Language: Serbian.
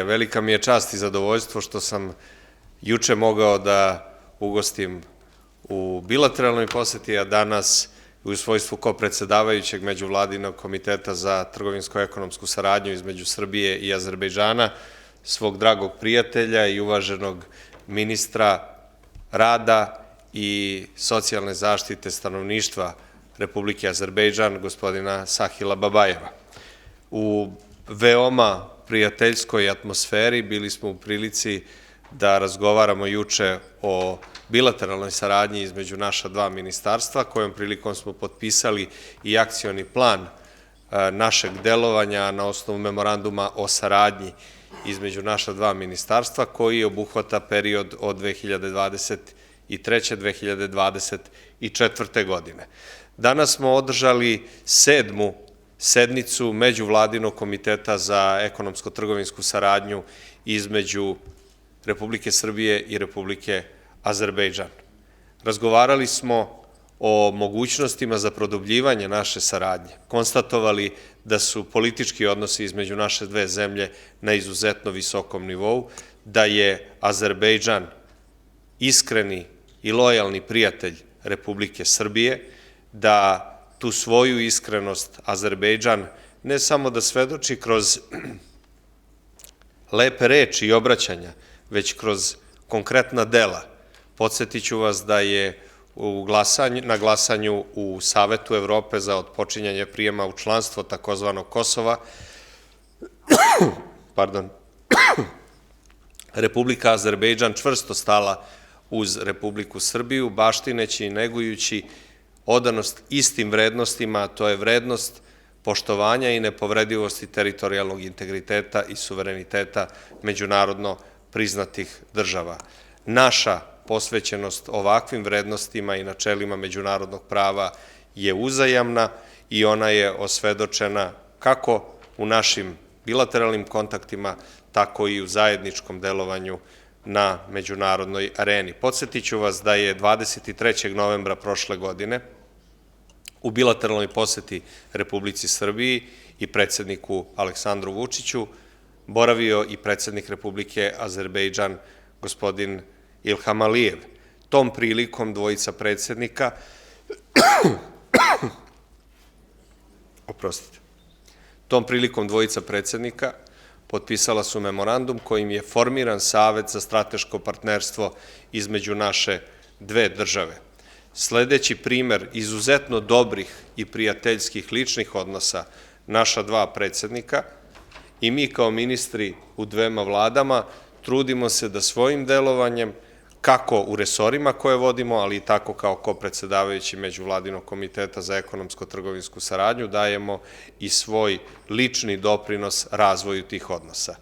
Velika mi je čast i zadovoljstvo što sam juče mogao da ugostim u bilateralnoj poseti, a danas u svojstvu kopredsedavajućeg Međuvladinog komiteta za trgovinsko-ekonomsku saradnju između Srbije i Azerbejdžana, svog dragog prijatelja i uvaženog ministra rada i socijalne zaštite stanovništva Republike Azerbejdžan, gospodina Sahila Babajeva. U veoma prijateljskoj atmosferi bili smo u prilici da razgovaramo juče o bilateralnoj saradnji između naša dva ministarstva, kojom prilikom smo potpisali i akcioni plan našeg delovanja na osnovu memoranduma o saradnji između naša dva ministarstva, koji obuhvata period od 2023. 2024. godine. Danas smo održali 7. sednicu Međuvladinog komiteta za ekonomsko-trgovinsku saradnju između Republike Srbije i Republike Azerbejdžan. Razgovarali smo o mogućnostima za produbljivanje naše saradnje, konstatovali da su politički odnosi između naše dve zemlje na izuzetno visokom nivou, da je Azerbejdžan iskreni i lojalni prijatelj Republike Srbije, da tu svoju iskrenost Azerbejdžan ne samo da svedoči kroz lepe reči i obraćanja, već kroz konkretna dela. Podsjetiću vas da je na glasanju u Savetu Evrope za otpočinjanje prijema u članstvo takozvanog Kosova, Republika Azerbejdžan čvrsto stala uz Republiku Srbiju, baštineći i negujući odanost istim vrednostima, a to je vrednost poštovanja i nepovredivosti teritorijalnog integriteta i suvereniteta međunarodno priznatih država. Naša posvećenost ovakvim vrednostima i načelima međunarodnog prava je uzajamna i ona je osvedočena kako u našim bilateralnim kontaktima, tako i u zajedničkom delovanju na međunarodnoj areni. Podsjetiću vas da je 23. novembra prošle godine u bilateralnoj poseti Republici Srbiji i predsedniku Aleksandru Vučiću boravio i predsednik Republike Azerbejdžan, gospodin Ilham Alijev. Tom prilikom dvojica predsednika potpisala su memorandum kojim je formiran Savet za strateško partnerstvo između naše dve države. Sledeći primer izuzetno dobrih i prijateljskih ličnih odnosa naša dva predsednika i mi kao ministri u dvema vladama trudimo se da svojim delovanjem, kako u resorima koje vodimo, ali i tako kao kopredsedavajući Međuvladinog komiteta za ekonomsko-trgovinsku saradnju, dajemo i svoj lični doprinos razvoju tih odnosa.